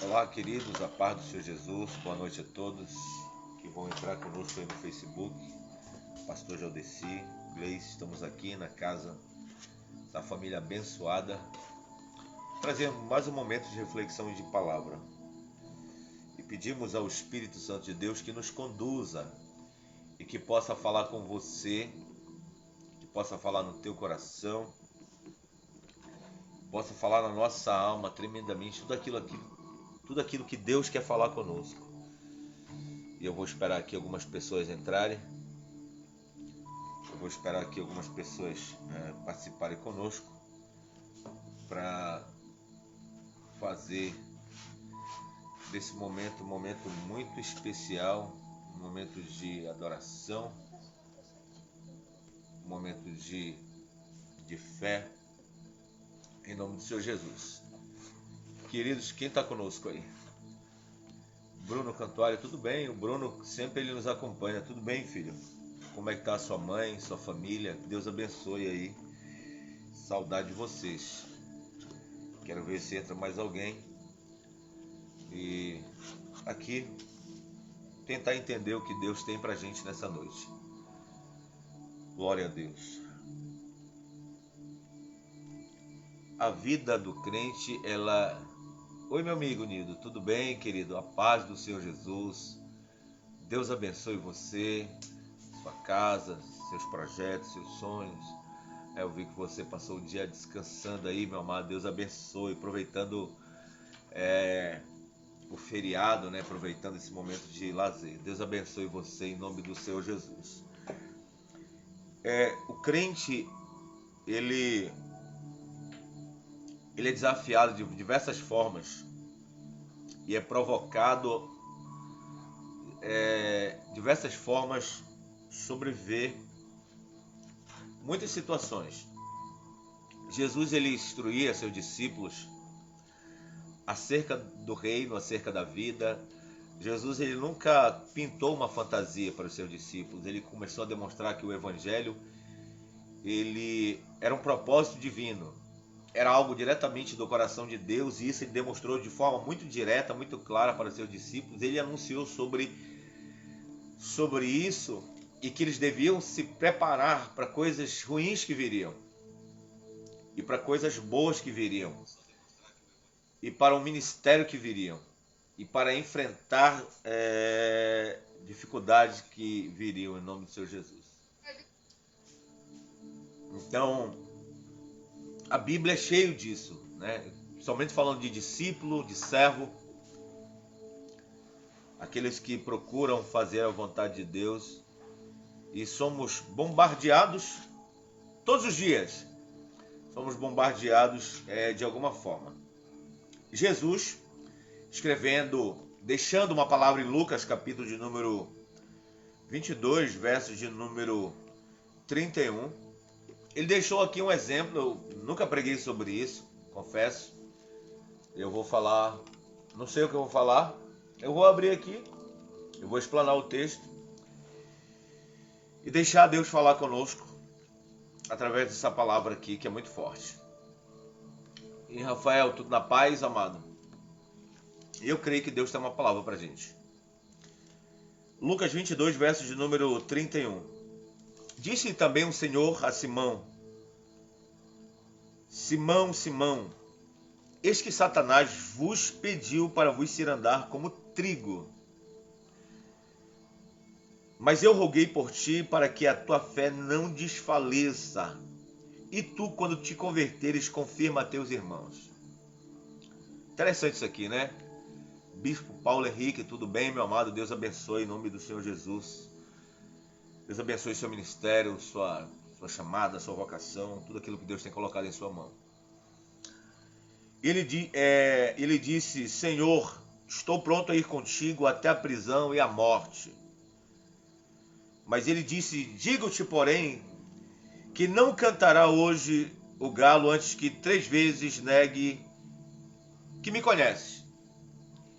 Olá, queridos, a paz do Senhor Jesus, boa noite a todos que vão entrar conosco aí no Facebook. Pastor Jaldeci, Gleice, estamos aqui na casa da família abençoada, trazendo mais um momento de reflexão e de palavra. E pedimos ao Espírito Santo de Deus que nos conduza e que possa falar com você, que possa falar no teu coração, possa falar na nossa alma tremendamente tudo aquilo que Deus quer falar conosco. E eu vou esperar aqui algumas pessoas entrarem. Eu vou esperar aqui algumas pessoas participarem conosco para fazer desse momento um momento muito especial, um momento de adoração, um momento de fé, em nome do Senhor Jesus. Queridos, quem está conosco aí? Bruno Cantuário, tudo bem? O Bruno sempre ele nos acompanha. Tudo bem, filho? Como é que está a sua mãe, sua família? Deus abençoe aí. Saudade de vocês. Quero ver se entra mais alguém. E aqui, tentar entender o que Deus tem pra gente nessa noite. Glória a Deus. A vida do crente, ela... Oi, meu amigo Nido, tudo bem, querido? A paz do Senhor Jesus. Deus abençoe você, sua casa, seus projetos, seus sonhos. Eu vi que você passou o dia descansando aí, meu amado. Deus abençoe, aproveitando o feriado, né? Aproveitando esse momento de lazer. Deus abençoe você em nome do Senhor Jesus. O crente, ele é desafiado de diversas formas e é provocado diversas formas sobreviver muitas situações. Jesus ele instruía seus discípulos acerca do reino, acerca da vida. Jesus ele nunca pintou uma fantasia para os seus discípulos. Ele começou a demonstrar que o evangelho ele era um propósito divino. Era algo diretamente do coração de Deus, e isso ele demonstrou de forma muito direta, muito clara para os seus discípulos. Ele anunciou sobre isso e que eles deviam se preparar para coisas ruins que viriam e para coisas boas que viriam e para um ministério que viriam e para enfrentar dificuldades que viriam em nome do Senhor Jesus. Então, a Bíblia é cheio disso, né? Somente falando de discípulo, de servo, aqueles que procuram fazer a vontade de Deus, e somos bombardeados todos os dias. Somos bombardeados de alguma forma. Jesus, escrevendo, deixando uma palavra em Lucas, capítulo de número 22, versos de número 31, ele deixou aqui um exemplo. Eu nunca preguei sobre isso, confesso. Eu vou falar, não sei o que eu vou falar. Eu vou abrir aqui, eu vou explanar o texto e deixar Deus falar conosco através dessa palavra aqui, que é muito forte. E Rafael, tudo na paz, amado? Eu creio que Deus tem uma palavra pra gente. Lucas 22, versos de número 31. Disse também o Senhor a Simão: Simão, Simão, eis que Satanás vos pediu para vos cirandar como trigo. Mas eu roguei por ti para que a tua fé não desfaleça. E tu, quando te converteres, confirma a teus irmãos. Interessante isso aqui, né? Bispo Paulo Henrique, tudo bem, meu amado? Deus abençoe em nome do Senhor Jesus. Deus abençoe seu ministério, sua chamada, sua vocação, tudo aquilo que Deus tem colocado em sua mão. Ele disse: Senhor, estou pronto a ir contigo até a prisão e a morte. Mas ele disse: digo-te, porém, que não cantará hoje o galo antes que 3 vezes negue que me conheces.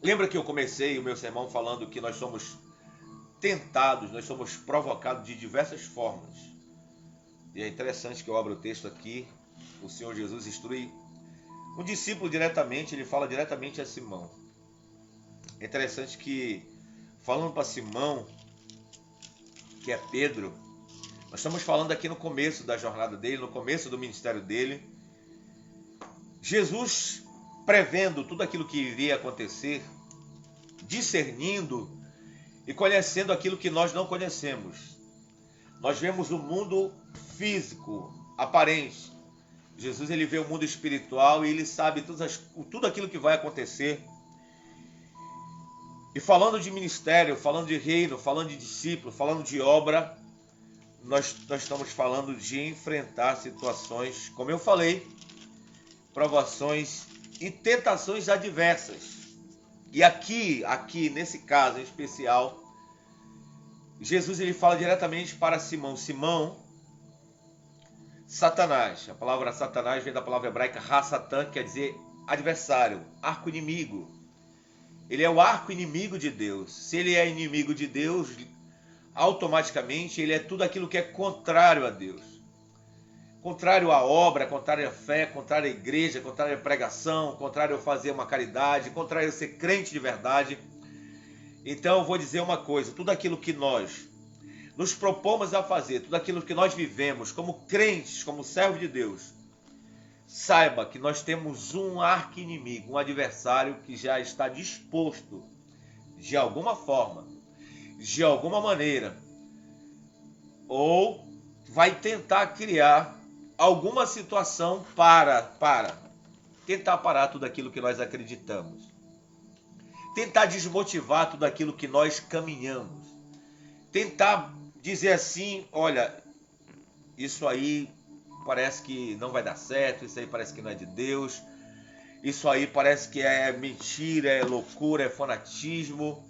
Lembra que eu comecei o meu sermão falando que nós somos tentados, nós somos provocados de diversas formas. E é interessante que eu abro o texto aqui. O Senhor Jesus instrui um discípulo diretamente, ele fala diretamente a Simão. É interessante que, falando para Simão, que é Pedro, nós estamos falando aqui no começo da jornada dele, no começo do ministério dele. Jesus, prevendo tudo aquilo que iria acontecer, discernindo e conhecendo aquilo que nós não conhecemos. Nós vemos o mundo físico, aparente. Jesus, ele vê o mundo espiritual e ele sabe tudo aquilo que vai acontecer. E falando de ministério, falando de reino, falando de discípulo, falando de obra, nós estamos falando de enfrentar situações, como eu falei, provações e tentações adversas. E aqui nesse caso em especial, Jesus ele fala diretamente para Simão. Simão, Satanás. A palavra Satanás vem da palavra hebraica ha-satan, que quer dizer adversário, arco-inimigo. Ele é o arco-inimigo de Deus. Se ele é inimigo de Deus, automaticamente ele é tudo aquilo que é contrário a Deus. Contrário à obra, contrário à fé, contrário à igreja, contrário à pregação, contrário a fazer uma caridade, contrário a ser crente de verdade. Então eu vou dizer uma coisa, tudo aquilo que nós nos propomos a fazer, tudo aquilo que nós vivemos como crentes, como servos de Deus, saiba que nós temos um arqui-inimigo, um adversário que já está disposto, de alguma forma, de alguma maneira, ou vai tentar criar alguma situação para tentar parar tudo aquilo que nós acreditamos, tentar desmotivar tudo aquilo que nós caminhamos, tentar dizer assim, olha, isso aí parece que não vai dar certo, isso aí parece que não é de Deus, isso aí parece que é mentira, é loucura, é fanatismo.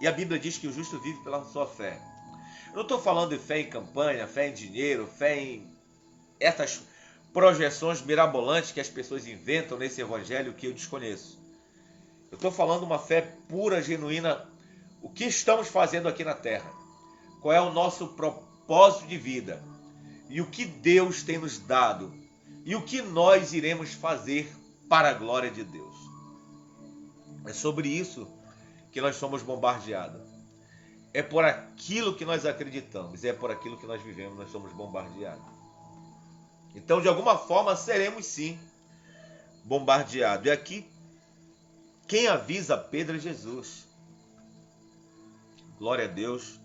E a Bíblia diz que o justo vive pela sua fé. Eu não estou falando de fé em campanha, fé em dinheiro, fé em essas projeções mirabolantes que as pessoas inventam nesse evangelho que eu desconheço. Eu estou falando de uma fé pura, genuína. O que estamos fazendo aqui na Terra? Qual é o nosso propósito de vida? E o que Deus tem nos dado? E o que nós iremos fazer para a glória de Deus? É sobre isso que nós somos bombardeados. É por aquilo que nós acreditamos, é por aquilo que nós vivemos, nós somos bombardeados. Então, de alguma forma, seremos sim bombardeados. E aqui, quem avisa Pedro é Jesus. Glória a Deus.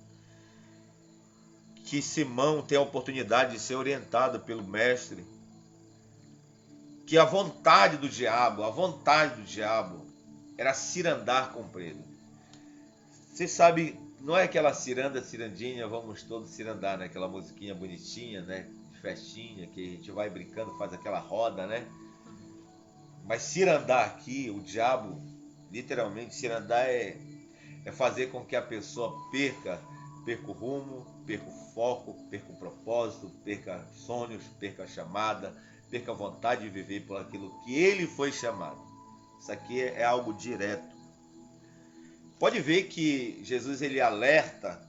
Que Simão tem a oportunidade de ser orientado pelo mestre. Que a vontade do diabo era cirandar com Pedro. Você sabe, não é aquela cirandinha, vamos todos cirandar, né? Aquela musiquinha bonitinha, né? De festinha, que a gente vai brincando, faz aquela roda, né? Mas cirandar aqui, o diabo, literalmente, cirandar é fazer com que a pessoa perca o rumo, perca o foco, perca o propósito, perca sonhos, perca a chamada, perca a vontade de viver por aquilo que ele foi chamado. Isso aqui é algo direto. Pode ver que Jesus ele alerta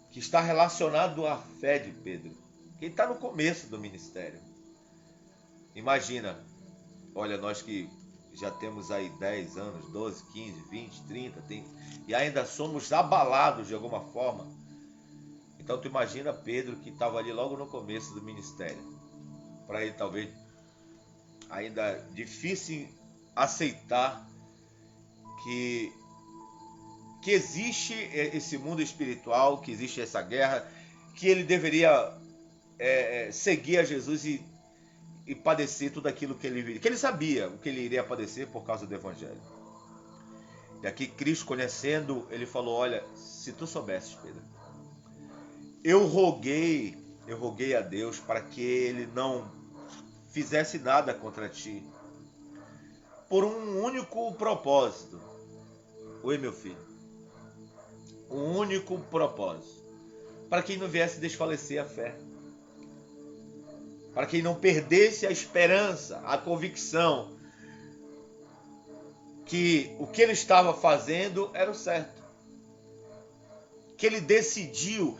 que está relacionado à fé de Pedro, que ele está no começo do ministério. Imagina, olha, nós que já temos aí 10 anos, 12, 15, 20, 30, e ainda somos abalados de alguma forma. Então tu imagina Pedro que estava ali logo no começo do ministério. Para ele talvez ainda difícil aceitar que existe esse mundo espiritual, que existe essa guerra, que ele deveria seguir a Jesus e padecer tudo aquilo que ele sabia, o que ele iria padecer por causa do Evangelho. E aqui Cristo, conhecendo, ele falou, olha, se tu soubesses, Pedro, eu roguei a Deus para que ele não fizesse nada contra ti, por um único propósito. Oi, meu filho. Um único propósito. Para que ele não viesse desfalecer a fé. Para que ele não perdesse a esperança, a convicção que o que ele estava fazendo era o certo. Que ele decidiu,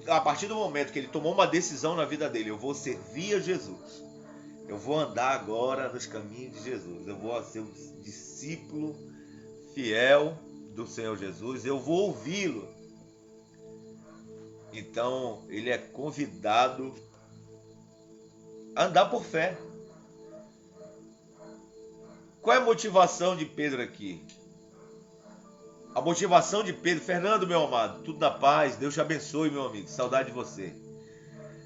a partir do momento que ele tomou uma decisão na vida dele, eu vou servir a Jesus. Eu vou andar agora nos caminhos de Jesus. Eu vou ser um discípulo fiel do Senhor Jesus, eu vou ouvi-lo. Então, ele é convidado a andar por fé. Qual é a motivação de Pedro aqui? A motivação de Pedro, Fernando, meu amado, tudo na paz, Deus te abençoe, meu amigo, saudade de você.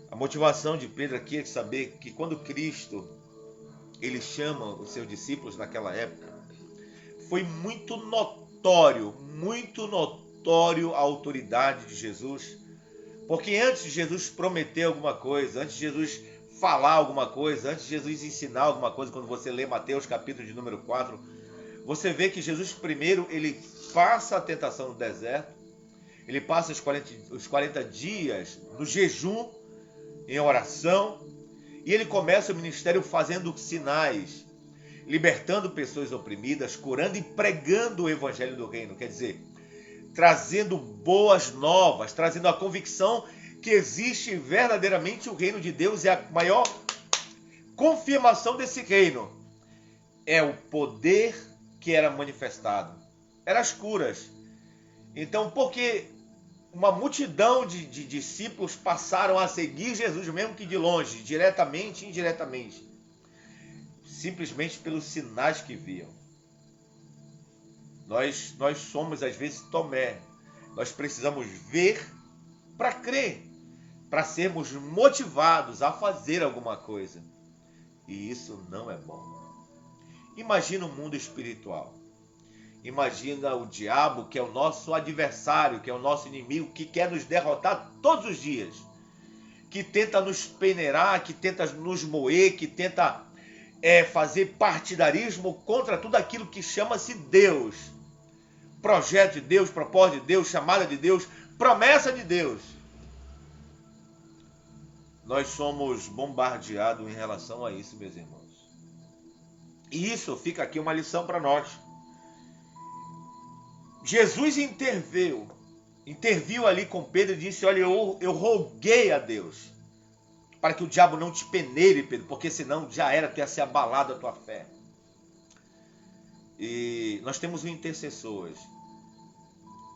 A motivação de Pedro aqui é de saber que quando Cristo, ele chama os seus discípulos naquela época, foi muito notório a autoridade de Jesus, porque antes de Jesus prometer alguma coisa, antes de Jesus falar alguma coisa, antes de Jesus ensinar alguma coisa, quando você lê Mateus capítulo de número 4, você vê que Jesus primeiro, ele passa a tentação no deserto, ele passa os 40 dias no jejum, em oração, e ele começa o ministério fazendo sinais, libertando pessoas oprimidas, curando e pregando o evangelho do reino, quer dizer, trazendo boas novas, trazendo a convicção que existe verdadeiramente o reino de Deus, e a maior confirmação desse reino é o poder que era manifestado, eram as curas. Então, porque uma multidão de discípulos passaram a seguir Jesus, mesmo que de longe, diretamente e indiretamente, simplesmente pelos sinais que viam. Nós somos, às vezes, Tomé. Nós precisamos ver para crer, para sermos motivados a fazer alguma coisa. E isso não é bom. Imagina o mundo espiritual. Imagina o diabo, que é o nosso adversário, que é o nosso inimigo, que quer nos derrotar todos os dias, que tenta nos peneirar, que tenta nos moer, que tenta fazer partidarismo contra tudo aquilo que chama-se Deus. Projeto de Deus, propósito de Deus, chamada de Deus, promessa de Deus. Nós somos bombardeados em relação a isso, meus irmãos. E isso fica aqui uma lição para nós. Jesus interviu ali com Pedro e disse: olha, eu roguei a Deus para que o diabo não te peneire, Pedro, porque senão já era, tu ia ser abalado a tua fé. E nós temos um intercessor hoje.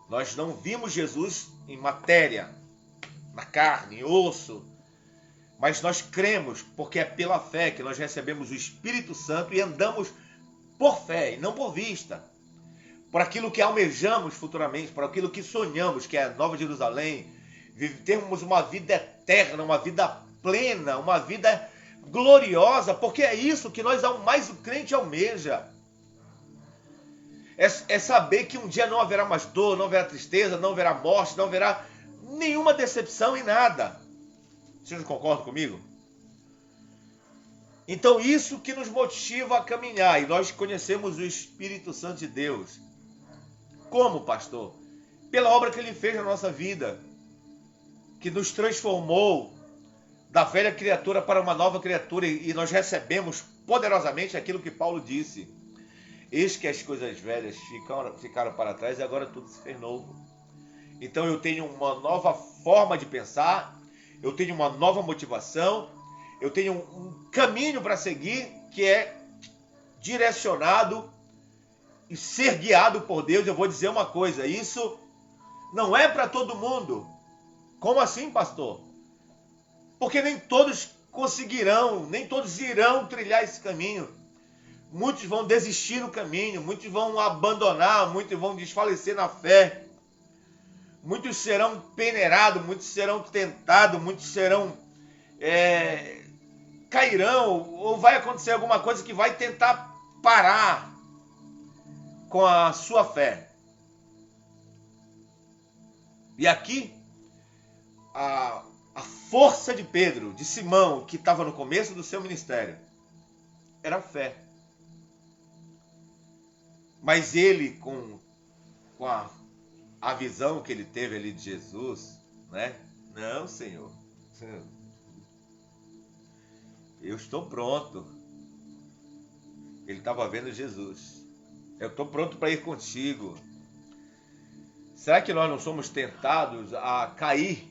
Nós não vimos Jesus em matéria, na carne, em osso, mas nós cremos, porque é pela fé que nós recebemos o Espírito Santo e andamos por fé e não por vista. Por aquilo que almejamos futuramente, por aquilo que sonhamos, que é a Nova Jerusalém, termos uma vida eterna, uma vida plena, uma vida gloriosa, porque é isso que nós, mais o crente almeja. É saber que um dia não haverá mais dor, não haverá tristeza, não haverá morte, não haverá nenhuma decepção em nada. Vocês concordam comigo? Então isso que nos motiva a caminhar, e nós conhecemos o Espírito Santo de Deus. Como, pastor? Pela obra que ele fez na nossa vida, que nos transformou da velha criatura para uma nova criatura, e nós recebemos poderosamente aquilo que Paulo disse: eis que as coisas velhas ficaram para trás e agora tudo se fez novo. Então eu tenho uma nova forma de pensar, eu tenho uma nova motivação, eu tenho um caminho para seguir que é direcionado e ser guiado por Deus. Eu vou dizer uma coisa: isso não é para todo mundo. Como assim, pastor? Porque nem todos conseguirão, nem todos irão trilhar esse caminho. Muitos vão desistir no caminho, muitos vão abandonar, muitos vão desfalecer na fé. Muitos serão peneirados, muitos serão tentados, muitos serão cairão, ou vai acontecer alguma coisa que vai tentar parar com a sua fé. E aqui, a força de Pedro, de Simão, que estava no começo do seu ministério, era a fé. Mas ele, com a visão que ele teve ali de Jesus, né? Não, Senhor, eu estou pronto. Ele estava vendo Jesus. Eu estou pronto para ir contigo. Será que nós não somos tentados a cair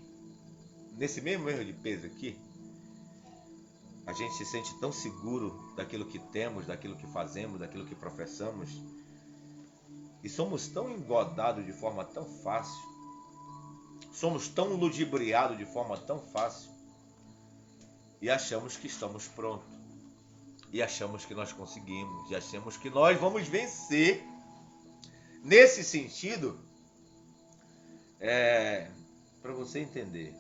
nesse mesmo erro de Pedro aqui? A gente se sente tão seguro daquilo que temos, daquilo que fazemos, daquilo que professamos, E somos tão engodados de forma tão fácil, somos tão ludibriados de forma tão fácil, e achamos que estamos prontos, e achamos que nós conseguimos, e achamos que nós vamos vencer. Nesse sentido, para você entender,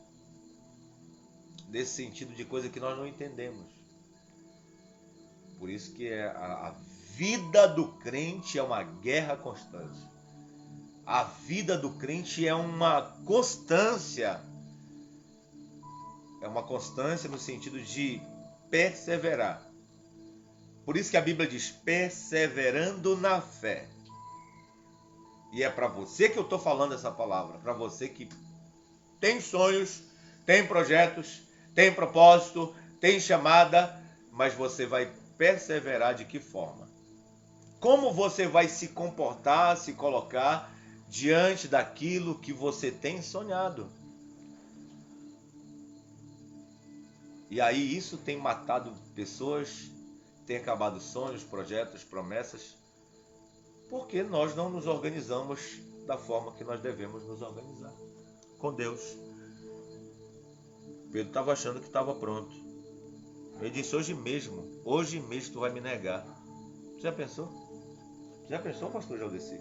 nesse sentido de coisa que nós não entendemos. Por isso que a vida do crente é uma guerra constante. A vida do crente é uma constância. É uma constância no sentido de perseverar. Por isso que a Bíblia diz, perseverando na fé. E é para você que eu estou falando essa palavra. Para você que tem sonhos, tem projetos, tem propósito, tem chamada, mas você vai perseverar de que forma? Como você vai se comportar, se colocar diante daquilo que você tem sonhado? E aí isso tem matado pessoas, tem acabado sonhos, projetos, promessas, porque nós não nos organizamos da forma que nós devemos nos organizar com Deus. Pedro estava achando que estava pronto. Ele disse, hoje mesmo tu vai me negar. Já pensou? Já pensou, pastor Jaldeci?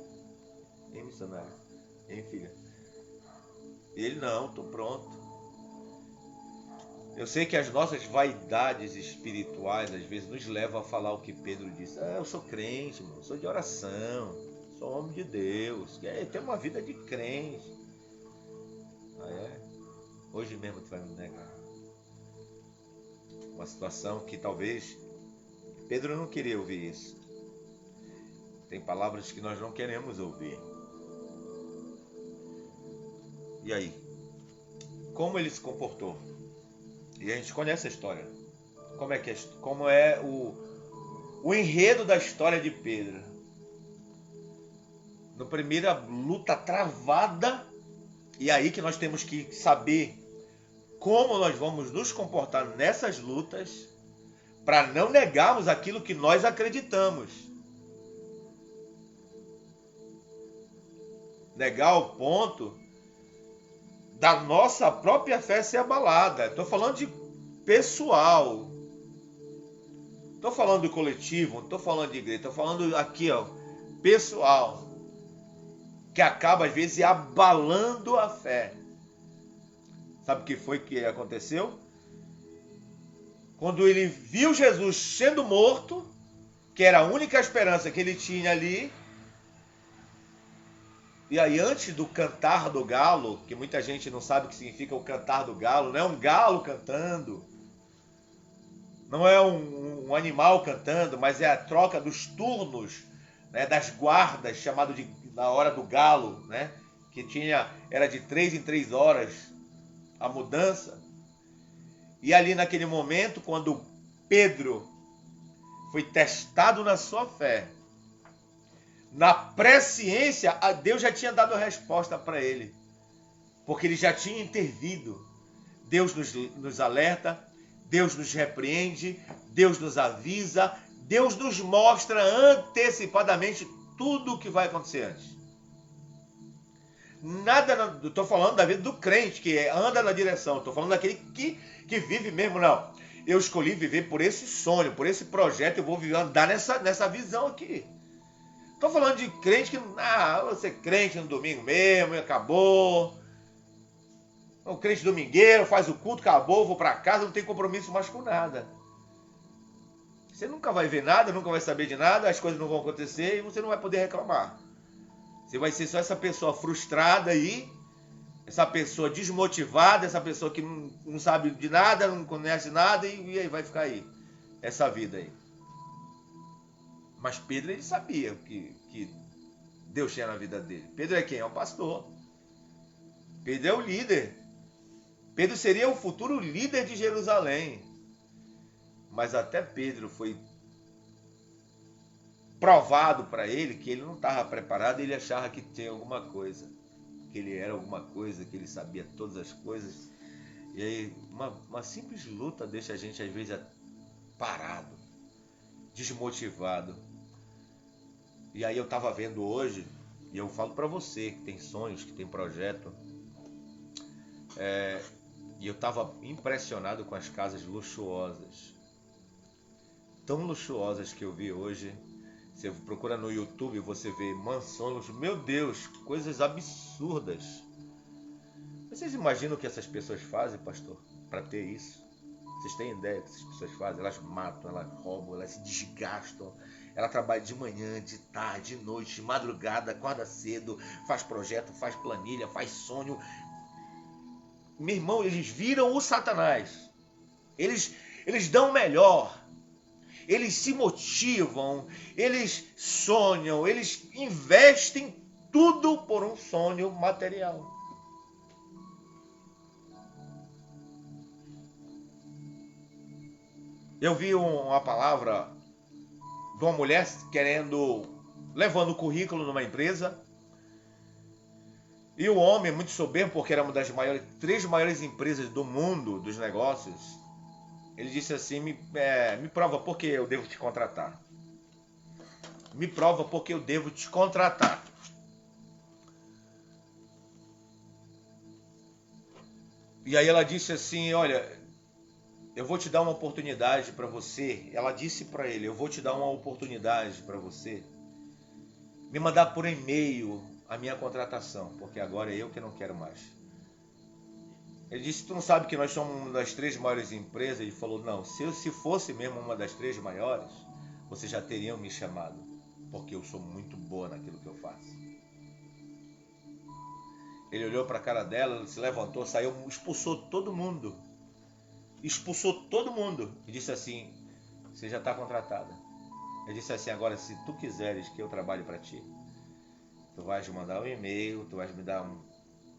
Hein, missionário? Hein, filha? Ele, não, estou pronto. Eu sei que as nossas vaidades espirituais, às vezes, nos levam a falar o que Pedro disse. Eu sou crente, irmão, sou de oração, sou homem de Deus, tenho uma vida de crente. Hoje mesmo tu vai me negar. Uma situação que talvez Pedro não queria ouvir isso. Tem palavras que nós não queremos ouvir. E aí? Como ele se comportou? E a gente conhece a história. Como é o enredo da história de Pedro? Na primeira luta travada, e aí que nós temos que saber como nós vamos nos comportar nessas lutas para não negarmos aquilo que nós acreditamos. Negar ao ponto da nossa própria fé ser abalada. Estou falando de pessoal. Estou falando de coletivo, não estou falando de igreja. Estou falando aqui, pessoal. Que acaba, às vezes, abalando a fé. Sabe o que foi que aconteceu? Quando ele viu Jesus sendo morto, que era a única esperança que ele tinha ali, e aí antes do cantar do galo, que muita gente não sabe o que significa o cantar do galo, não é um galo cantando, não é um animal cantando, mas é a troca dos turnos, né, das guardas, chamado de na hora do galo, né, que era de 3 em 3 horas a mudança. E ali naquele momento, quando Pedro foi testado na sua fé, na presciência, Deus já tinha dado a resposta para ele, porque ele já tinha intervido. Deus nos alerta, Deus nos repreende, Deus nos avisa, Deus nos mostra antecipadamente tudo o que vai acontecer antes. Nada, estou falando da vida do crente, que anda na direção, estou falando daquele que vive mesmo, não. Eu escolhi viver por esse sonho, por esse projeto, eu vou andar nessa visão aqui. Estou falando de crente que, vou ser crente no domingo mesmo, e acabou. O crente domingueiro, faz o culto, acabou, vou para casa, não tem compromisso mais com nada. Você nunca vai ver nada, nunca vai saber de nada, as coisas não vão acontecer e você não vai poder reclamar. Você vai ser só essa pessoa frustrada aí, essa pessoa desmotivada, essa pessoa que não sabe de nada, não conhece nada e aí vai ficar aí, essa vida aí. Mas Pedro, ele sabia que Deus tinha na vida dele. Pedro é quem? É o pastor. Pedro é o líder. Pedro seria o futuro líder de Jerusalém. Mas até Pedro foi provado para ele que ele não estava preparado, ele achava que tinha alguma coisa, que ele era alguma coisa, que ele sabia todas as coisas. E aí uma simples luta deixa a gente às vezes parado, desmotivado. E aí eu estava vendo hoje E eu falo para você que tem sonhos, que tem projeto. E eu estava impressionado com as casas luxuosas. Tão luxuosas que eu vi hoje. Você procura no YouTube, você vê mansões. Meu Deus, coisas absurdas. Vocês imaginam o que essas pessoas fazem, pastor, para ter isso? Vocês têm ideia do que essas pessoas fazem? Elas matam, elas roubam, elas se desgastam. Ela trabalha de manhã, de tarde, de noite, de madrugada, acorda cedo, faz projeto, faz planilha, faz sonho. Meu irmão, eles viram o Satanás. Eles dão o melhor. Eles se motivam, eles sonham, eles investem tudo por um sonho material. Eu vi uma palavra de uma mulher levando o currículo numa empresa. E o homem, muito soberbo, porque era uma das três maiores empresas do mundo dos negócios, ele disse assim, me prova por que eu devo te contratar. Me prova por que eu devo te contratar. E aí ela disse assim, olha, eu vou te dar uma oportunidade para você. Ela disse para ele, eu vou te dar uma oportunidade para você me mandar por e-mail a minha contratação, porque agora é eu que não quero mais. Ele disse, tu não sabe que nós somos uma das três maiores empresas? Ele falou, não, se fosse mesmo uma das três maiores, vocês já teriam me chamado, porque eu sou muito boa naquilo que eu faço. Ele olhou para a cara dela, se levantou, saiu, expulsou todo mundo. Expulsou todo mundo. E disse assim, você já está contratada. Ele disse assim, agora se tu quiseres que eu trabalhe para ti, tu vais mandar um e-mail, tu vais me dar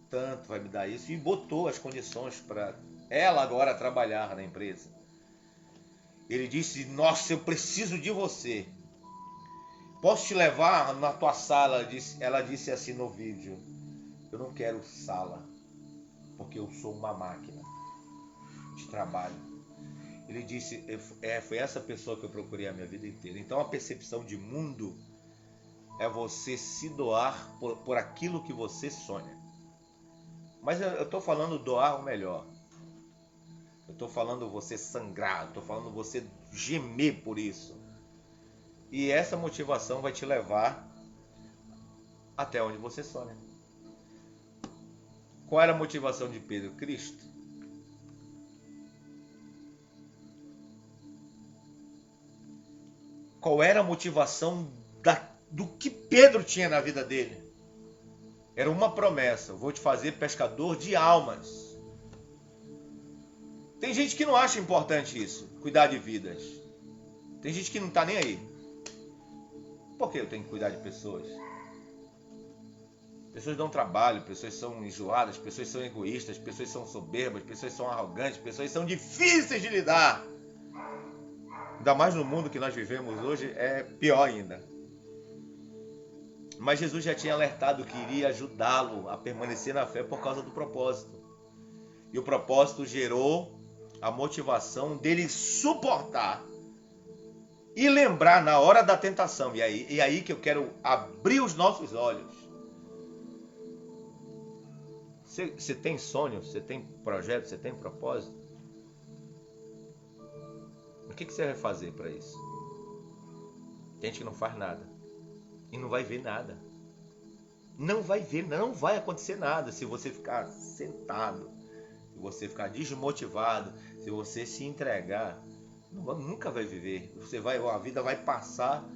tanto, vai me dar isso, e botou as condições para ela agora trabalhar na empresa. Ele disse, nossa, eu preciso de você, posso te levar na tua sala? Ela disse assim no vídeo, eu não quero sala, porque eu sou uma máquina de trabalho. Ele disse, foi essa pessoa que eu procurei a minha vida inteira. Então a percepção de mundo é você se doar por aquilo que você sonha. Mas eu estou falando doar o melhor. Eu estou falando você sangrar, estou falando você gemer por isso. E essa motivação vai te levar até onde você sonha. Qual era a motivação de Pedro? Cristo. Qual era a motivação do que Pedro tinha na vida dele? Era uma promessa, eu vou te fazer pescador de almas. Tem gente que não acha importante isso, cuidar de vidas. Tem gente que não está nem aí. Por que eu tenho que cuidar de pessoas? Pessoas dão trabalho, pessoas são enjoadas, pessoas são egoístas, pessoas são soberbas, pessoas são arrogantes, pessoas são difíceis de lidar. Ainda mais no mundo que nós vivemos hoje, é pior ainda. Mas Jesus já tinha alertado que iria ajudá-lo a permanecer na fé por causa do propósito. E o propósito gerou a motivação dele suportar e lembrar na hora da tentação. E aí que eu quero abrir os nossos olhos. Você tem sonho, você tem projeto, você tem propósito? O que você vai fazer para isso? Tem gente que não faz nada. E não vai ver nada. Não vai ver, não vai acontecer nada se você ficar sentado, se você ficar desmotivado, se você se entregar. Nunca vai viver. A vida vai passar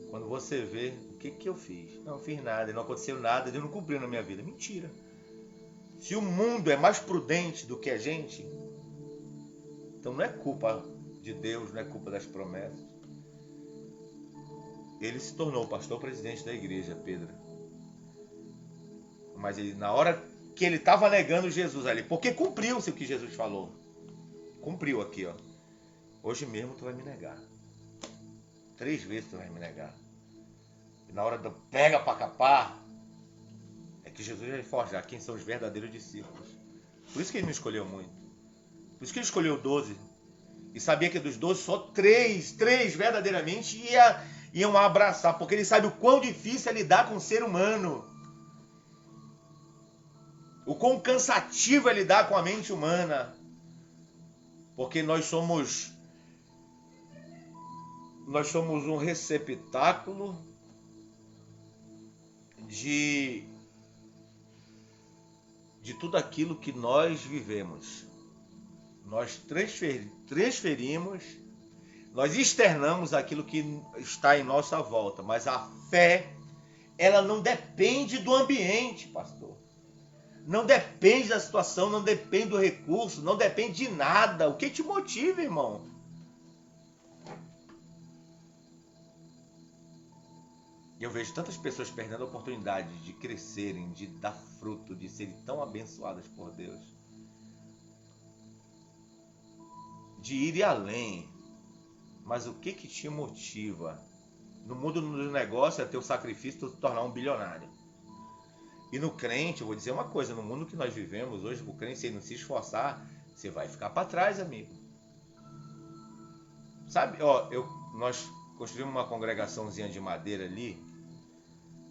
quando você vê o que eu fiz. Não fiz nada, não aconteceu nada, eu não cumpri na minha vida. Mentira. Se o mundo é mais prudente do que a gente, então não é culpa de Deus, não é culpa das promessas. Ele se tornou o pastor presidente da igreja, Pedro. Mas na hora que ele estava negando Jesus ali, porque cumpriu-se o que Jesus falou. Cumpriu aqui, ó. Hoje mesmo tu vai me negar. 3 vezes tu vai me negar. E na hora do pega para capar, é que Jesus vai forjar quem são os verdadeiros discípulos. Por isso que ele não escolheu muito. Por isso que ele escolheu 12. E sabia que dos 12 só 3 verdadeiramente iam abraçar, porque ele sabe o quão difícil é lidar com o ser humano. O quão cansativo é lidar com a mente humana. Porque nós somos um receptáculo de tudo aquilo que nós vivemos. Nós transferimos, nós externamos aquilo que está em nossa volta. Mas a fé, ela não depende do ambiente, pastor. Não depende da situação, não depende do recurso, não depende de nada. O que te motiva, irmão? Eu vejo tantas pessoas perdendo a oportunidade de crescerem, de dar fruto, de serem tão abençoadas por Deus. De ir além. Mas o que te motiva? No mundo dos negócios é ter o sacrifício de se tornar um bilionário. E no crente, eu vou dizer uma coisa, no mundo que nós vivemos hoje, o crente, se ele não se esforçar, você vai ficar para trás, amigo. Sabe, nós construímos uma congregaçãozinha de madeira ali.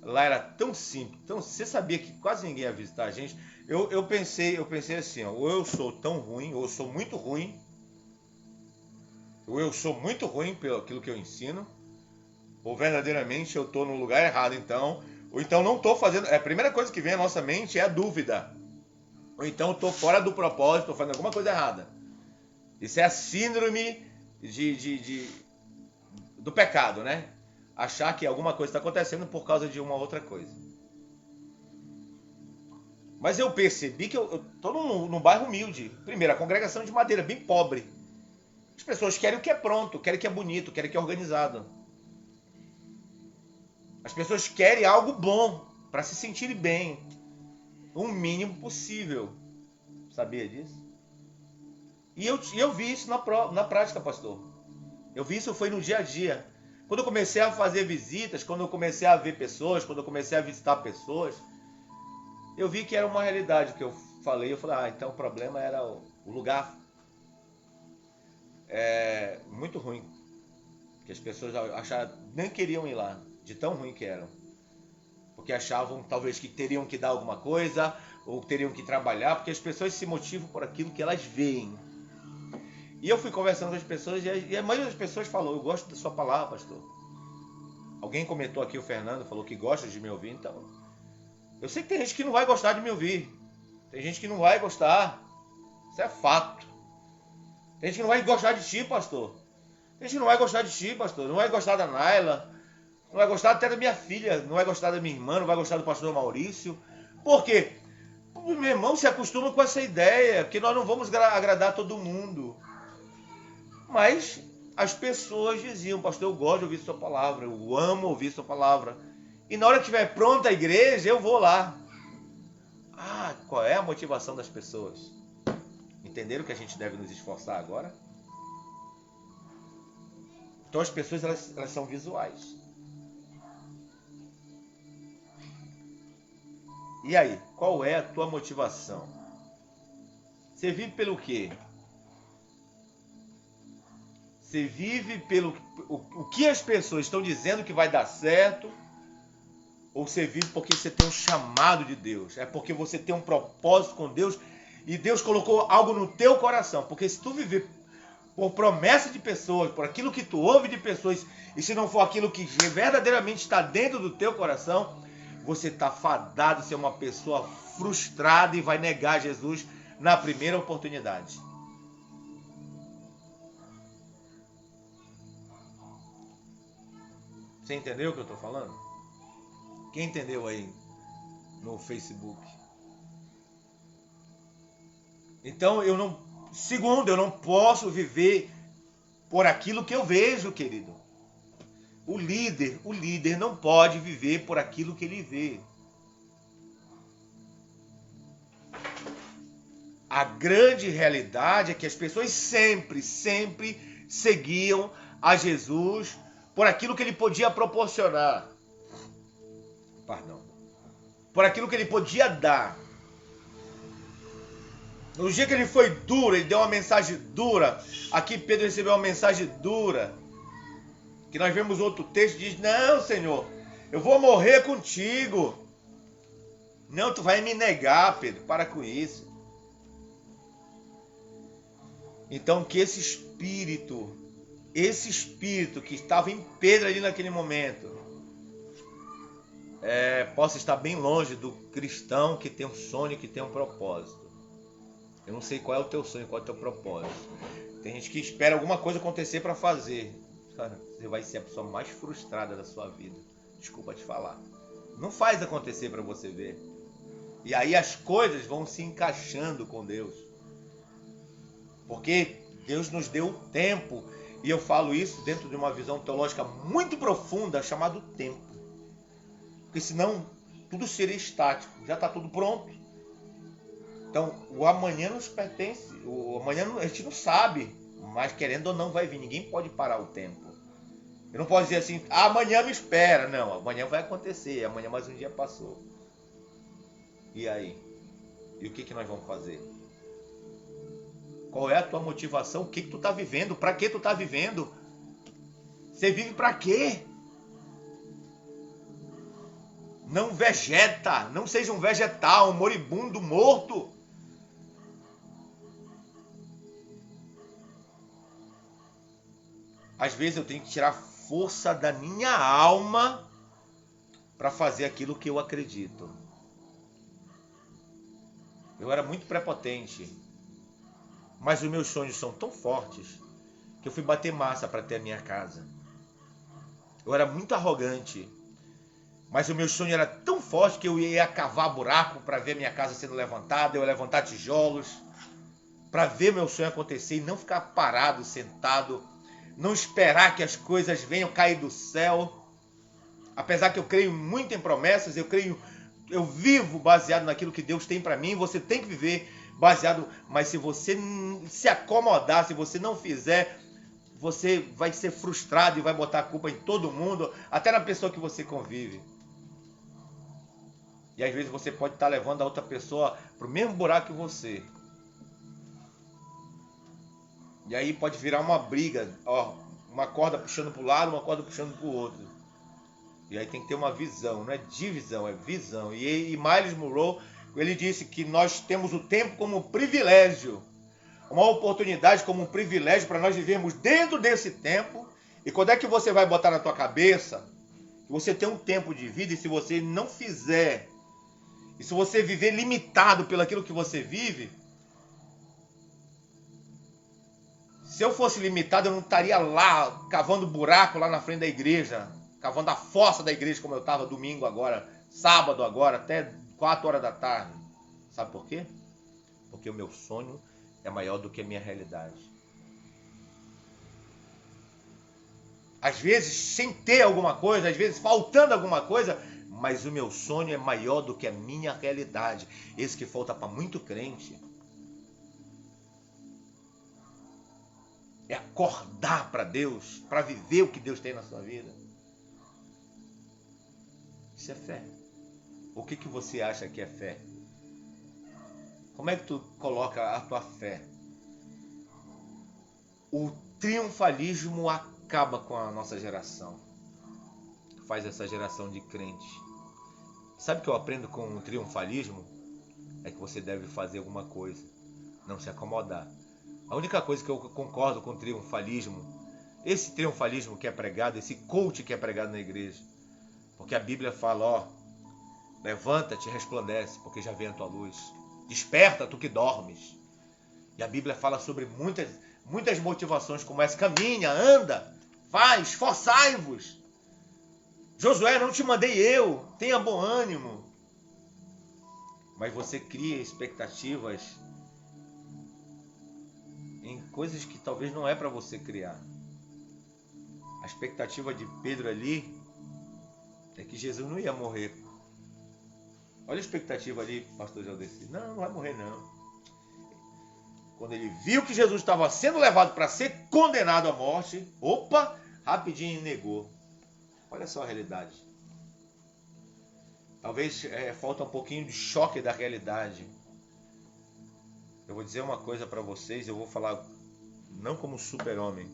Lá era tão simples. Então, você sabia que quase ninguém ia visitar a gente. Eu pensei assim, ou eu sou tão ruim, ou eu sou muito ruim. Ou eu sou muito ruim pelo aquilo que eu ensino. Ou verdadeiramente eu estou no lugar errado, então. Ou então não estou fazendo... A primeira coisa que vem à nossa mente é a dúvida. Ou então estou fora do propósito, estou fazendo alguma coisa errada. Isso é a síndrome do pecado, né? Achar que alguma coisa está acontecendo por causa de uma outra coisa. Mas eu percebi que eu estou num bairro humilde. Primeiro, a congregação de madeira, bem pobre. As pessoas querem o que é pronto, querem o que é bonito, querem o que é organizado. As pessoas querem algo bom para se sentirem bem. O mínimo possível. Sabia disso? E eu vi isso na prática, pastor. Eu vi isso foi no dia a dia. Quando eu comecei a fazer visitas, quando eu comecei a ver pessoas, quando eu comecei a visitar pessoas, eu vi que era uma realidade que eu falei. Eu falei, então o problema era o lugar muito ruim. Que as pessoas acharam, nem queriam ir lá, de tão ruim que eram. Porque achavam talvez que teriam que dar alguma coisa, ou teriam que trabalhar, porque as pessoas se motivam por aquilo que elas veem. E eu fui conversando com as pessoas e a maioria das pessoas falou, eu gosto da sua palavra, pastor. Alguém comentou aqui, o Fernando, falou que gosta de me ouvir, então... Eu sei que tem gente que não vai gostar de me ouvir. Tem gente que não vai gostar. Isso é fato. Tem gente que não vai gostar de ti, pastor. Tem gente que não vai gostar de ti, pastor. Não vai gostar da Naila. Não vai gostar até da minha filha. Não vai gostar da minha irmã. Não vai gostar do pastor Maurício. Por quê? Porque meu irmão se acostuma com essa ideia. Que nós não vamos agradar todo mundo. Mas as pessoas diziam, pastor, eu gosto de ouvir sua palavra. Eu amo ouvir sua palavra. E na hora que estiver pronta a igreja, eu vou lá. Qual é a motivação das pessoas? Entenderam que a gente deve nos esforçar agora? Então as pessoas elas são visuais. E aí, qual é a tua motivação? Você vive pelo quê? Você vive pelo o que as pessoas estão dizendo que vai dar certo? Ou você vive porque você tem um chamado de Deus? É porque você tem um propósito com Deus e Deus colocou algo no teu coração. Porque se tu viver por promessa de pessoas, por aquilo que tu ouve de pessoas, e se não for aquilo que verdadeiramente está dentro do teu coração, você está fadado a ser uma pessoa frustrada e vai negar Jesus na primeira oportunidade. Você entendeu o que eu estou falando? Quem entendeu aí no Facebook? Então eu não posso viver por aquilo que eu vejo, querido. O líder não pode viver por aquilo que ele vê. A grande realidade é que as pessoas sempre seguiam a Jesus por aquilo que ele podia proporcionar. Por aquilo que ele podia dar. No dia que ele foi duro, ele deu uma mensagem dura. Aqui Pedro recebeu uma mensagem dura. Que nós vemos outro texto que diz, não, Senhor, eu vou morrer contigo. Não, tu vai me negar, Pedro, para com isso. Então que esse espírito que estava em Pedro ali naquele momento, possa estar bem longe do cristão que tem um sonho, que tem um propósito. Eu não sei qual é o teu sonho, qual é o teu propósito. Tem gente que espera alguma coisa acontecer para fazer. Cara, você vai ser a pessoa mais frustrada da sua vida. Desculpa te falar. Não faz acontecer para você ver. E aí as coisas vão se encaixando com Deus. Porque Deus nos deu o tempo. E eu falo isso dentro de uma visão teológica muito profunda, chamada tempo. Porque senão tudo seria estático. Já está tudo pronto. Então o amanhã nos pertence. O amanhã a gente não sabe. Mas querendo ou não vai vir. Ninguém pode parar o tempo. Eu não posso dizer assim, amanhã me espera. Não, amanhã vai acontecer. Amanhã mais um dia passou. E aí? E o que nós vamos fazer? Qual é a tua motivação? O que tu está vivendo? Para que tu está vivendo? Você vive para quê? Não vegeta. Não seja um vegetal, um moribundo, morto. Às vezes eu tenho que tirar força da minha alma para fazer aquilo que eu acredito. Eu era muito prepotente. Mas os meus sonhos são tão fortes que eu fui bater massa para ter a minha casa. Eu era muito arrogante. Mas o meu sonho era tão forte que eu ia cavar buraco para ver a minha casa sendo levantada, eu ia levantar tijolos, para ver meu sonho acontecer e não ficar parado, sentado, não esperar que as coisas venham cair do céu. Apesar que eu creio muito em promessas, eu vivo baseado naquilo que Deus tem para mim, você tem que viver baseado, mas se você se acomodar, se você não fizer, você vai ser frustrado e vai botar a culpa em todo mundo, até na pessoa que você convive. E às vezes você pode estar levando a outra pessoa para o mesmo buraco que você. E aí pode virar uma briga, uma corda puxando para um lado, uma corda puxando para o outro. E aí tem que ter uma visão, não é divisão, é visão. E Miles Monroe, ele disse que nós temos o tempo como um privilégio, uma oportunidade como um privilégio para nós vivermos dentro desse tempo. E quando é que você vai botar na tua cabeça que você tem um tempo de vida e se você não fizer, e se você viver limitado pelo aquilo que você vive, se eu fosse limitado eu não estaria lá cavando buraco lá na frente da igreja, cavando a fossa da igreja como eu estava domingo agora, sábado agora, até 4 horas da tarde. Sabe por quê? Porque o meu sonho é maior do que a minha realidade. Às vezes sem ter alguma coisa, às vezes faltando alguma coisa, mas o meu sonho é maior do que a minha realidade. Esse que falta para muito crente. É acordar para Deus, para viver o que Deus tem na sua vida. Isso é fé. O que você acha que é fé? Como é que tu coloca a tua fé? O triunfalismo acaba com a nossa geração. Faz essa geração de crente. Sabe o que eu aprendo com o triunfalismo? É que você deve fazer alguma coisa, não se acomodar. A única coisa que eu concordo com o triunfalismo, esse triunfalismo que é pregado, esse coach que é pregado na igreja, porque a Bíblia fala, levanta-te e resplandece, porque já vem a tua luz. Desperta, tu que dormes. E a Bíblia fala sobre muitas motivações como essa. Caminha, anda, faz, esforçai-vos. Josué, não te mandei eu, tenha bom ânimo. Mas você cria expectativas em coisas que talvez não é para você criar. A expectativa de Pedro ali é que Jesus não ia morrer. Olha a expectativa ali, pastor Jaldeci. Não vai morrer não. Quando ele viu que Jesus estava sendo levado para ser condenado à morte, rapidinho negou. Olha só a realidade. Talvez falta um pouquinho de choque da realidade. Eu vou dizer uma coisa para vocês, eu vou falar não como super-homem.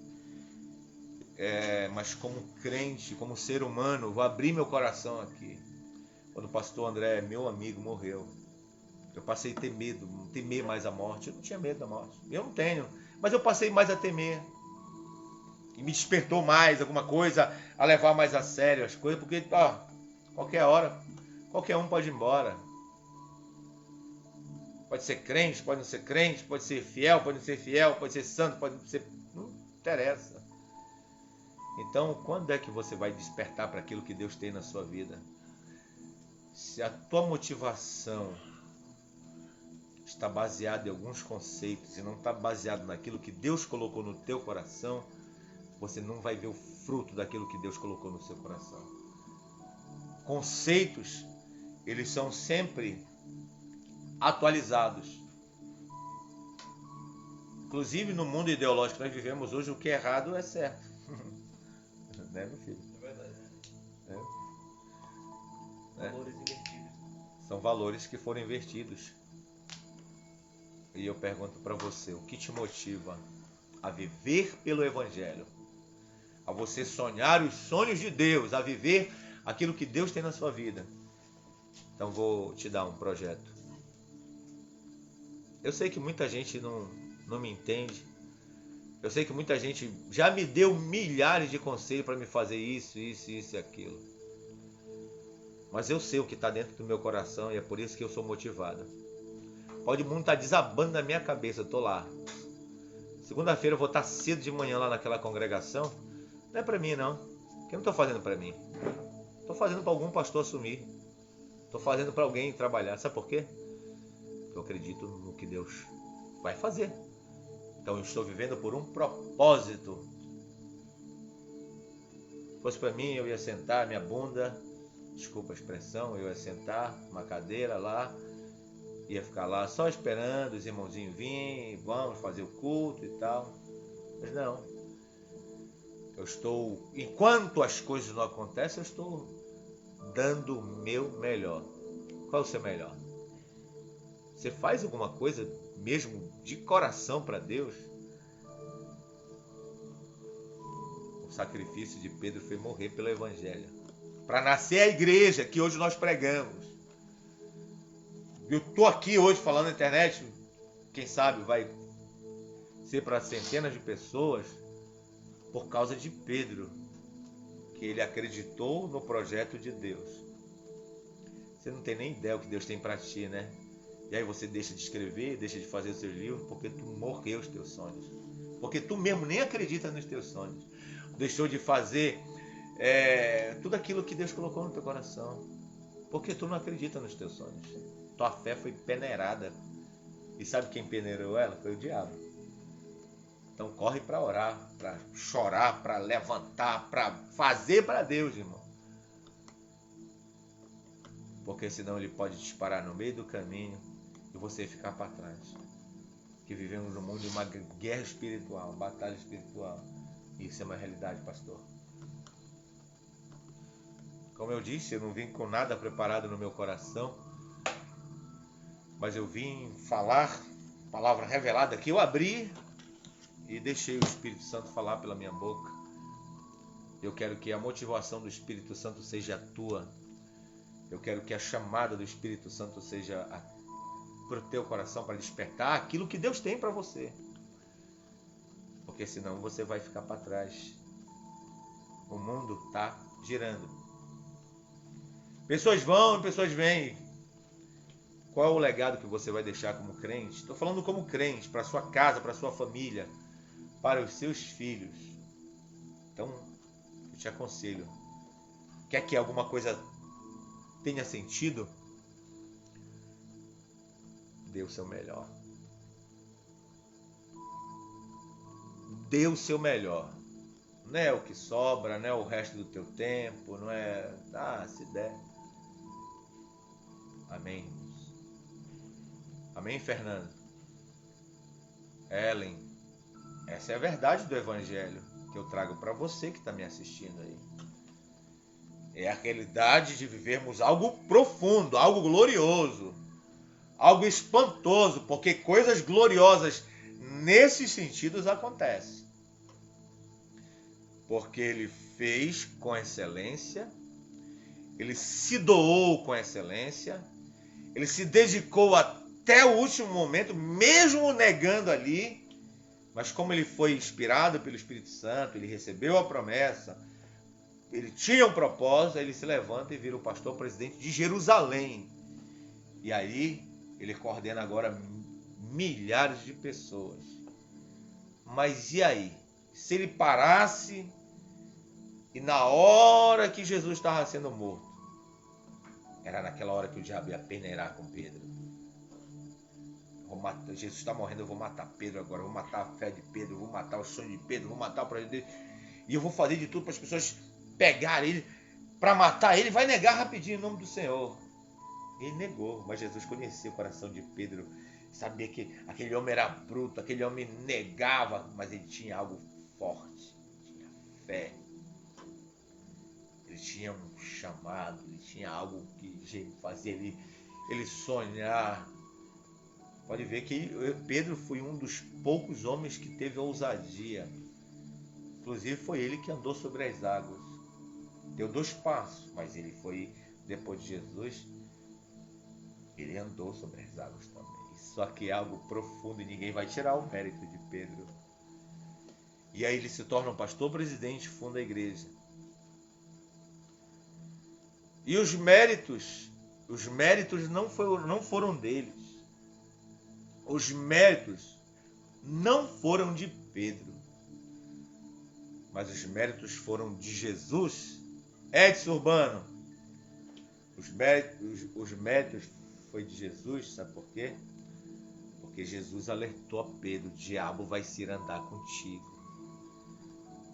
mas como crente, como ser humano, vou abrir meu coração aqui. Quando o pastor André, meu amigo, morreu, eu passei a ter medo, não temer mais a morte. Eu não tinha medo da morte, eu não tenho, mas eu passei mais a temer. E me despertou mais alguma coisa, a levar mais a sério as coisas, porque qualquer hora, qualquer um pode ir embora. Pode ser crente, pode não ser crente, pode ser fiel, pode não ser fiel, pode ser santo, pode não ser... Não interessa. Então, quando é que você vai despertar para aquilo que Deus tem na sua vida? Se a tua motivação está baseada em alguns conceitos e não está baseado naquilo que Deus colocou no teu coração, você não vai ver o fruto daquilo que Deus colocou no seu coração. Conceitos, eles são sempre atualizados. Inclusive no mundo ideológico que nós vivemos hoje, o que é errado é certo. Né, meu filho? É verdade. Valores invertidos. São valores que foram invertidos. E eu pergunto para você, o que te motiva a viver pelo Evangelho? A você sonhar os sonhos de Deus, a viver aquilo que Deus tem na sua vida. Então vou te dar um projeto. Eu sei que muita gente não me entende. Eu sei que muita gente já me deu milhares de conselhos para me fazer isso e aquilo. Mas eu sei o que está dentro do meu coração e é por isso que eu sou motivado. Pode o mundo estar desabando na minha cabeça, eu estou lá. Segunda-feira eu vou estar cedo de manhã lá naquela congregação. Não é para mim não, porque eu não estou fazendo para mim. Estou fazendo para algum pastor assumir. Estou fazendo para alguém trabalhar. Sabe por quê? Porque eu acredito no que Deus vai fazer. Então eu estou vivendo por um propósito. Se fosse para mim, eu ia sentar minha bunda, desculpa a expressão, eu ia sentar numa cadeira lá, ia ficar lá só esperando os irmãozinhos virem, vamos fazer o culto e tal. Mas não. Eu estou, enquanto as coisas não acontecem, eu estou dando o meu melhor. Qual é o seu melhor? Você faz alguma coisa mesmo de coração para Deus? O sacrifício de Pedro foi morrer pelo Evangelho, para nascer a igreja que hoje nós pregamos. Eu estou aqui hoje falando na internet, quem sabe vai ser para centenas de pessoas, por causa de Pedro, que ele acreditou no projeto de Deus. Você não tem nem ideia o que Deus tem para ti, né? E aí você deixa de escrever, deixa de fazer os seus livros, porque tu morreu os teus sonhos. Porque tu mesmo nem acredita nos teus sonhos. Deixou de fazer tudo aquilo que Deus colocou no teu coração. Porque tu não acredita nos teus sonhos. Tua fé foi peneirada. E sabe quem peneirou ela? Foi o diabo. Então corre para orar, para chorar, para levantar, para fazer para Deus, irmão. Porque senão ele pode disparar no meio do caminho e você ficar para trás. Que vivemos num mundo de uma guerra espiritual, uma batalha espiritual. Isso é uma realidade, pastor. Como eu disse, eu não vim com nada preparado no meu coração, mas eu vim falar, palavra revelada que eu abri e deixei o Espírito Santo falar pela minha boca. Eu quero que a motivação do Espírito Santo seja a tua. Eu quero que a chamada do Espírito Santo seja para o teu coração, para despertar aquilo que Deus tem para você. Porque senão você vai ficar para trás. O mundo está girando. Pessoas vão e pessoas vêm. Qual é o legado que você vai deixar como crente? Estou falando como crente, para sua casa, para sua família, para os seus filhos. Então, eu te aconselho. Quer que alguma coisa tenha sentido? Dê o seu melhor. Dê o seu melhor. Não é o que sobra, não é o resto do teu tempo, não é... se der. Amém. Amém, Fernando? Ellen, essa é a verdade do Evangelho que eu trago para você que está me assistindo aí. É a realidade de vivermos algo profundo, algo glorioso, algo espantoso, porque coisas gloriosas nesses sentidos acontecem. Porque ele fez com excelência, ele se doou com excelência, ele se dedicou até o último momento, mesmo negando ali, mas como ele foi inspirado pelo Espírito Santo, ele recebeu a promessa, ele tinha um propósito, aí ele se levanta e vira o pastor presidente de Jerusalém. E aí ele coordena agora milhares de pessoas. Mas e aí? Se ele parasse e na hora que Jesus estava sendo morto, era naquela hora que o diabo ia peneirar com Pedro. Jesus está morrendo, eu vou matar Pedro agora, eu vou matar a fé de Pedro, eu vou matar o sonho de Pedro, eu vou matar o projeto dele. E eu vou fazer de tudo para as pessoas pegarem ele, para matar ele. Vai negar rapidinho em nome do Senhor. Ele negou, mas Jesus conhecia o coração de Pedro, sabia que aquele homem era bruto, aquele homem negava, mas ele tinha algo forte, tinha fé. Ele tinha um chamado, ele tinha algo que fazia ele sonhar. Pode ver que Pedro foi um dos poucos homens que teve ousadia. Inclusive foi ele que andou sobre as águas. Deu 2 passos, mas ele foi, depois de Jesus, ele andou sobre as águas também. Só que é algo profundo e ninguém vai tirar o mérito de Pedro. E aí ele se torna um pastor presidente, funda a igreja. E os méritos não foram deles. Os méritos não foram de Pedro, mas os méritos foram de Jesus. Edson Urbano, os méritos foi de Jesus, sabe por quê? Porque Jesus alertou a Pedro: o diabo vai se ir andar contigo.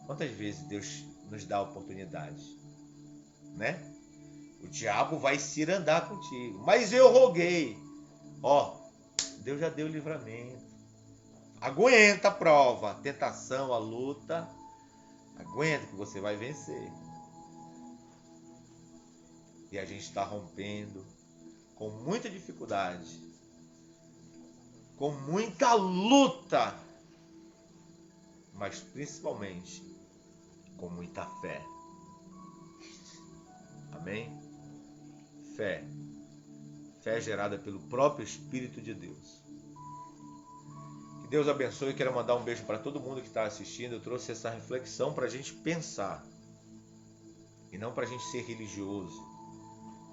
Quantas vezes Deus nos dá a oportunidade, né? O diabo vai se ir andar contigo, mas eu roguei. Deus já deu o livramento. Aguenta a prova, a tentação, a luta. Aguenta que você vai vencer. E a gente está rompendo com muita dificuldade, com muita luta, mas principalmente com muita fé. Amém? Fé. Fé gerada pelo próprio Espírito de Deus. Que Deus abençoe. Quero mandar um beijo para todo mundo que está assistindo. Eu trouxe essa reflexão para a gente pensar. E não para a gente ser religioso.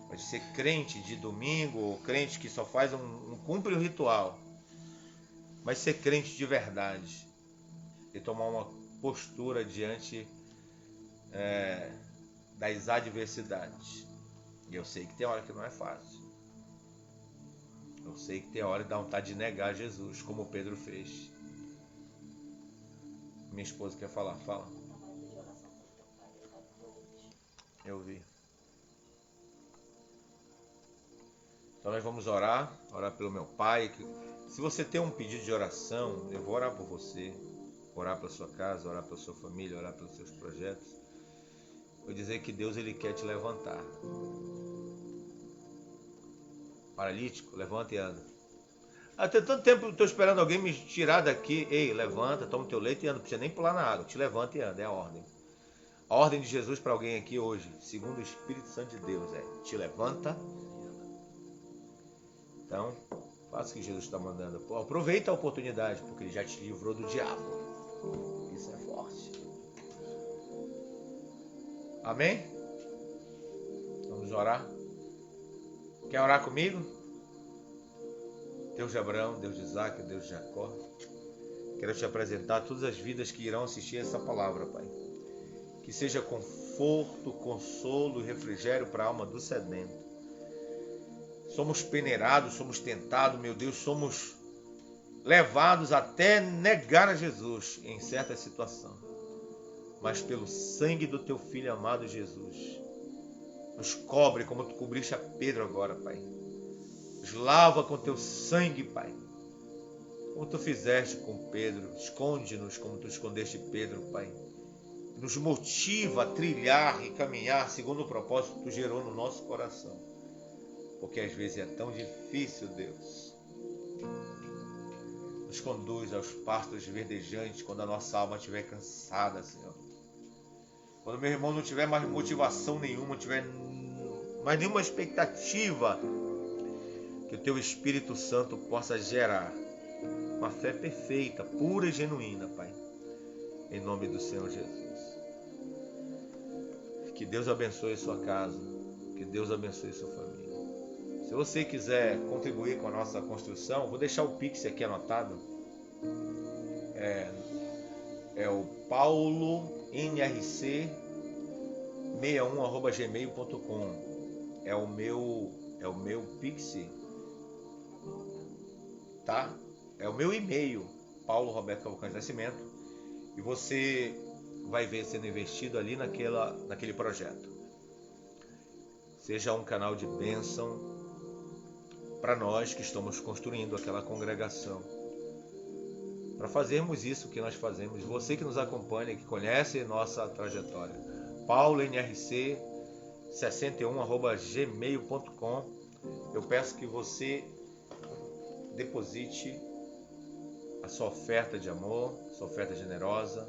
Para ser crente de domingo, ou crente que só faz cumpre o ritual. Mas ser crente de verdade. E tomar uma postura diante das adversidades. E eu sei que tem hora que não é fácil. Eu sei que tem hora que dá vontade de negar Jesus, como Pedro fez. Minha esposa quer falar, fala. Eu vi. Então nós vamos orar pelo meu pai. Se você tem um pedido de oração, eu vou orar por você, orar pela sua casa, orar pela sua família, orar pelos seus projetos. Vou dizer que Deus ele quer te levantar. Paralítico, levanta e anda. Até tanto tempo eu estou esperando alguém me tirar daqui. Ei, levanta, toma o teu leite e anda. Não precisa nem pular na água. Te levanta e anda, é a ordem. A ordem de Jesus para alguém aqui hoje, segundo o Espírito Santo de Deus, é: te levanta. Então, faça o que Jesus está mandando. Aproveita a oportunidade, porque ele já te livrou do diabo. Isso é forte. Amém? Vamos orar. Quer orar comigo? Deus de Abraão, Deus de Isaac, Deus de Jacó, quero te apresentar todas as vidas que irão assistir essa palavra, Pai. Que seja conforto, consolo e refrigério para a alma do sedento. Somos peneirados, somos tentados, meu Deus, somos levados até negar a Jesus em certa situação. Mas pelo sangue do teu Filho amado Jesus, nos cobre como tu cobriste a Pedro agora, Pai. Nos lava com teu sangue, Pai. Como tu fizeste com Pedro. Esconde-nos como tu escondeste Pedro, Pai. Nos motiva a trilhar e caminhar segundo o propósito que tu gerou no nosso coração. Porque às vezes é tão difícil, Deus. Nos conduz aos pastos verdejantes quando a nossa alma estiver cansada, Senhor. Quando meu irmão não tiver mais motivação nenhuma, não tiver mais nenhuma expectativa, que o teu Espírito Santo possa gerar uma fé perfeita, pura e genuína, Pai. Em nome do Senhor Jesus. Que Deus abençoe a sua casa. Que Deus abençoe a sua família. Se você quiser contribuir com a nossa construção, vou deixar o Pix aqui anotado. É o paulonrc61@gmail.com. É o meu Pix, tá? É o meu e-mail, Paulo Roberto Cavalcante Nascimento, e você vai ver sendo investido ali naquele projeto. Seja um canal de bênção para nós que estamos construindo aquela congregação, para fazermos isso que nós fazemos. Você que nos acompanha, que conhece nossa trajetória, paulonrc61@gmail.com. eu peço que você deposite a sua oferta de amor, sua oferta generosa,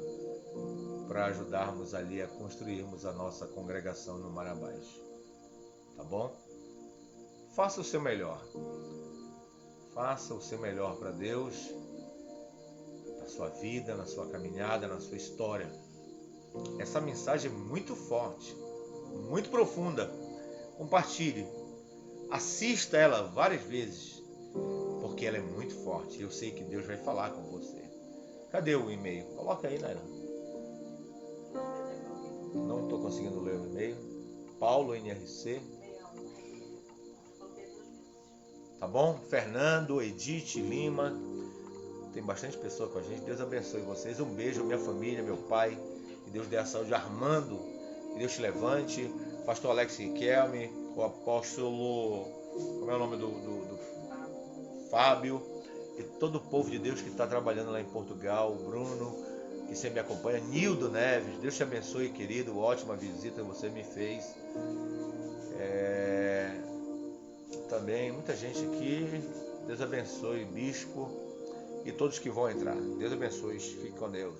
para ajudarmos ali a construirmos a nossa congregação no Marabás. Tá bom? Faça o seu melhor. Faça o seu melhor para Deus, na sua vida, na sua caminhada, na sua história. Essa mensagem é muito forte, muito profunda. Compartilhe. Assista ela várias vezes, porque ela é muito forte. Eu sei que Deus vai falar com você. Cadê o e-mail? Coloca aí, Naira. Não estou conseguindo ler o e-mail. Paulo NRC. Tá bom? Fernando, Edith, Lima. Tem bastante pessoa com a gente. Deus abençoe vocês. Um beijo, minha família, meu pai. Que Deus dê a saúde. Armando, que Deus te levante. Pastor Alex Riquelme. O apóstolo, como é o nome do Fábio. E todo o povo de Deus que está trabalhando lá em Portugal. O Bruno, que sempre me acompanha. Nildo Neves. Deus te abençoe, querido. Ótima visita que você me fez. Também muita gente aqui. Deus abençoe, bispo, e todos que vão entrar. Deus abençoe. Fique com Deus.